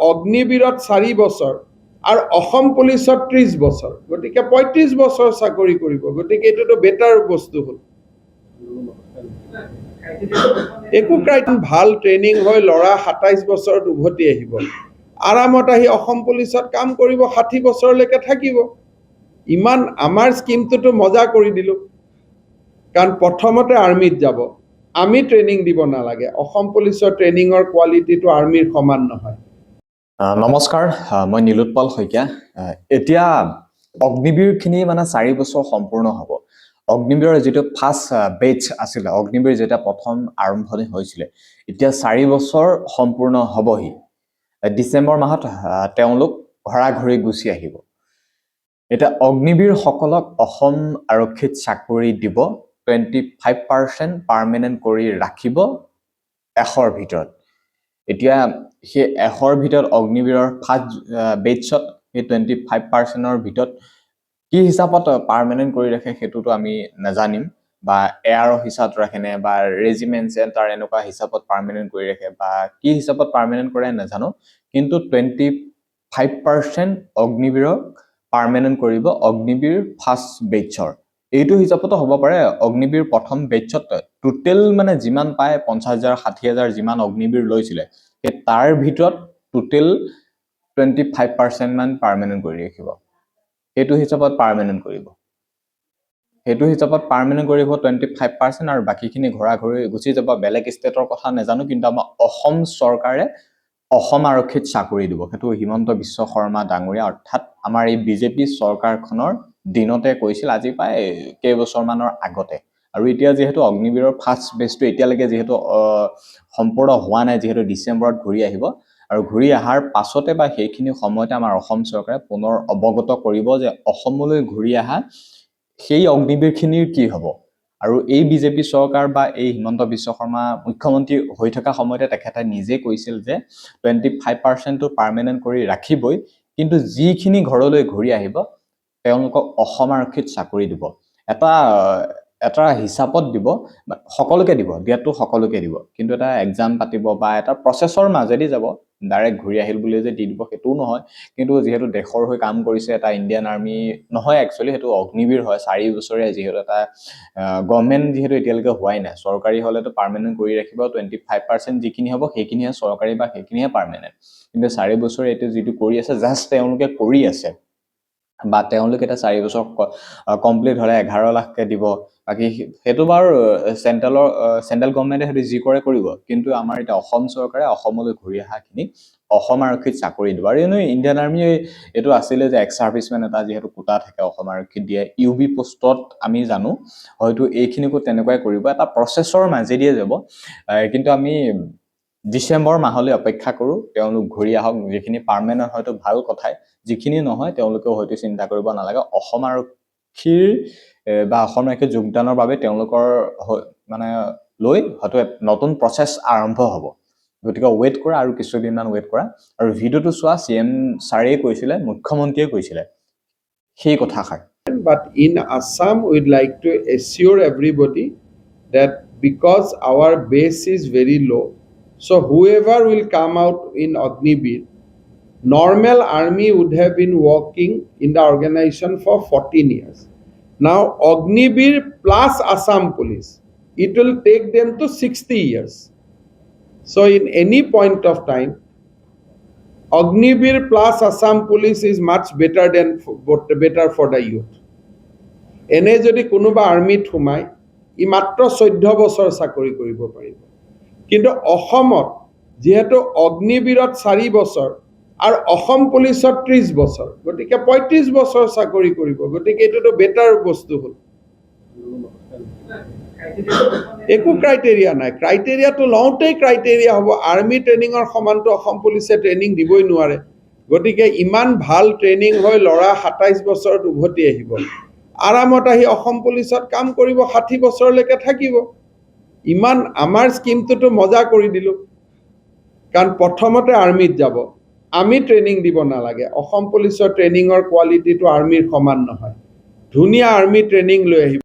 অগ্নিবীৰত 4 বছৰ আৰু অসম পুলিচত 30 বছৰ, গতিকে 35 বছৰ চাকৰি কৰিব। গতিকে এইটোতো বেটাৰ বস্তু হ'ল। একো ভাল ট্ৰেইনিং হৈ ল'ৰা 27 বছৰত উভতি আহিব, আৰামত আহি অসম পুলিচত কাম কৰিব, 60 বছৰলৈকে থাকিব। ইমান আমাৰ স্কিমটোতো মজা কৰি দিলোঁ, কাৰণ প্ৰথমতে আৰ্মিত যাব, আমি ট্ৰেইনিং দিব নালাগে। অসম পুলিচৰ ট্ৰেইনিঙৰ কোৱালিটিটো আৰ্মিৰ সমান নহয়। নমস্কাৰ, মই নীলোৎপল শইকীয়া। এতিয়া অগ্নিবীৰখিনি মানে 4 বছৰ সম্পূৰ্ণ হ'ব। অগ্নিবীৰৰ যিটো ফাৰ্ষ্ট বেটছ আছিলে, অগ্নিবীৰ যেতিয়া প্ৰথম আৰম্ভণি হৈছিলে, এতিয়া 4 বছৰ সম্পূৰ্ণ হ'বহি। ডিচেম্বৰ মাহত তেওঁলোক ঘৰা-ঘৰি গুচি আহিব। এতিয়া অগ্নিবীৰসকলক অসম আৰক্ষীত চাকৰি দিব, 25% পাৰ্মানেণ্ট কৰি ৰাখিব 100ৰ ভিতৰত। এতিয়া সেই 100ৰ ভিতৰত অগ্নিবীৰৰ ফাৰ্ষ্ট বেটছত সেই 25%ৰ ভিতৰত কি হিচাপত পাৰ্মানেণ্ট কৰি ৰাখে সেইটোতো আমি নাজানিম, বা এয়াৰৰ হিচাপত ৰাখেনে বা ৰেজিমেণ্ট চেণ্টাৰ এনেকুৱা হিচাপত পাৰ্মানেণ্ট কৰি ৰাখে, বা কি হিচাপত পাৰ্মানেণ্ট কৰে নাজানো, কিন্তু 25% অগ্নিবীৰক পাৰ্মানেণ্ট কৰিব অগ্নিবীৰ ফাৰ্ষ্ট বেটছৰ। এইটো হিচাপতো হ'ব পাৰে অগ্নিবীৰ প্ৰথম বেটছত টোটেল মানে যিমান পায় 50,000 60,000 যিমান অগ্নিবীৰ লৈছিলে, সেই তাৰ ভিতৰত টোটেল 25% মান পাৰ্মানেণ্ট কৰি ৰাখিব। সেইটো হিচাপত পাৰ্মানেণ্ট কৰিব, 25% আৰু বাকীখিনি ঘৰা-ঘৰি গুচি যাব। বেলেগ ষ্টেটৰ কথা নাজানো, কিন্তু আমাৰ অসম চৰকাৰে অসম আৰক্ষীত চাকৰি দিব। সেইটো হিমন্ত বিশ্ব শৰ্মা ডাঙৰীয়া, অৰ্থাৎ আমাৰ এই বিজেপি চৰকাৰখনৰ দিনতে কৈছিল, আজি প্ৰায় কেইবছৰমানৰ আগতে। আৰু এতিয়া যিহেতু অগ্নিবীৰৰ ফাৰ্ষ্ট বেচটো এতিয়ালৈকে যিহেতু সম্পূৰ্ণ হোৱা নাই, যিহেতু ডিচেম্বৰত ঘূৰি আহিব, আৰু ঘূৰি অহাৰ পাছতে বা সেইখিনি সময়তে আমাৰ অসম চৰকাৰে পুনৰ অৱগত কৰিব যে অসমলৈ ঘূৰি অহা সেই অগ্নিবীৰখিনিৰ কি হ'ব। আৰু এই বিজেপি চৰকাৰ বা এই হিমন্ত বিশ্ব শৰ্মা মুখ্যমন্ত্ৰী হৈ থকা সময়তে তেখেতে নিজে কৈছিল যে 25%টো পাৰ্মানেণ্ট কৰি ৰাখিবই, কিন্তু যিখিনি ঘৰলৈ ঘূৰি আহিব তেওঁলোকক অসম আৰক্ষীত চাকৰি দিব। এটা হিচাপত দিব, সকলোকে দিব, দিয়াতো সকলোকে দিব, কিন্তু এটা এক্সাম পাতিব বা এটা প্ৰচেছৰ মাজেদি যাব। ডাইৰেক্ট ঘূৰি আহিল বুলি যে দি দিব সেইটোও নহয়, কিন্তু যিহেতু দেশৰ হৈ কাম কৰিছে, এটা ইণ্ডিয়ান আৰ্মি নহয়, একচুৱেলি সেইটো অগ্নিবীৰ হয়, 4 বছৰীয়া, যিহেতু এটা গভৰ্ণমেণ্ট যিহেতু এতিয়ালৈকে হোৱাই নাই। চৰকাৰী হ'লেতো পাৰ্মানেণ্ট কৰি ৰাখিব, 25% যিখিনি হ'ব সেইখিনিহে চৰকাৰী বা সেইখিনিহে পাৰ্মানেণ্ট। কিন্তু 4 বছৰ এইটো যিটো কৰি আছে, জাষ্ট তেওঁলোকে কৰি আছে, বা তেওঁলোকে এটা 4 বছৰ কমপ্লিট হ'লে 11 লাখকে দিব। বাকী সেইটো বাৰু চেণ্ট্ৰেল গভৰ্ণমেণ্টে সেইটো যি কৰে কৰিব, কিন্তু আমাৰ এতিয়া অসম চৰকাৰে অসমলৈ ঘূৰি অহাখিনিক অসম আৰক্ষীত চাকৰি দিব। আৰু এনেও ইণ্ডিয়ান আৰ্মি এইটো আছিলে যে এক্স চাৰ্ভিচমেন এটা যিহেতু কোটা থাকে অসম আৰক্ষীত দিয়ে, UB পোষ্টত আমি জানো, হয়তো এইখিনিকো তেনেকুৱাই কৰিব, এটা প্ৰচেছৰ মাজেদিয়ে যাব। কিন্তু আমি ডিচেম্বৰ মাহলৈ অপেক্ষা কৰোঁ, তেওঁলোক ঘূৰি আহক। যিখিনি পাৰ্মানেণ্ট হয়তো ভাল কথাই, যিখিনি নহয় তেওঁলোকেও হয়তো চিন্তা কৰিব নালাগে। অসম আৰক্ষীৰ বা অসম আৰক্ষীৰ যোগদানৰ বাবে তেওঁলোকৰ মানে লৈ হয়তো নতুন প্ৰচেছ আৰম্ভ হ'ব। গতিকে ৱেইট কৰা, আৰু কিছুদিনমান ৱেইট কৰা। আৰু ভিডিঅ'টো চোৱা, CM ছাৰেই কৈছিলে, মুখ্যমন্ত্ৰীয়ে কৈছিলে সেই কথাষাৰ। But in Assam, we'd like to assure everybody that because our base is very low, so whoever will come out in Agnibir, normal army would have been working in the organization for 14 years. Now, Agnibir plus Assam police, it will take them to 60 years. So in any point of time, Agnibir plus Assam police is much better for the youth. এনে যদি কোনোবা আৰ্মিত সোমায়, ই মাত্ৰ 14 বছৰ চাকৰি কৰিব পাৰিব। কিন্তু অসমত যিহেতু অগ্নিবীৰত 4 বছৰ আৰু অসম পুলিচত 30 বছৰ, গতিকে 35 বছৰ চাকৰি কৰিব। গতিকে এইটোতো বেটাৰ বস্তু হ'ল। একো ক্ৰাইটেৰিয়া নাই, ক্ৰাইটেৰিয়াটো লওঁতেই ক্ৰাইটেৰিয়া হ'ব। আৰ্মি ট্ৰেইনিঙৰ সমানটো অসম পুলিচে ট্ৰেইনিং দিবই নোৱাৰে। গতিকে ইমান ভাল ট্ৰেইনিং হৈ ল'ৰা 27 বছৰত উভতি আহিব, আৰামত আহি অসম পুলিচত কাম কৰিব, 60 বছৰলৈকে থাকিব। ইমান আমাৰ স্কিমটোতো মজা কৰি দিলোঁ, কাৰণ প্ৰথমতে আৰ্মিত যাব, আমি ট্ৰেইনিং দিব নালাগে। অসম পুলিচৰ ট্ৰেইনিঙৰ কোৱালিটিটো আৰ্মিৰ সমান নহয়। ধুনীয়া আৰ্মি ট্ৰেইনিং লৈ আহিব।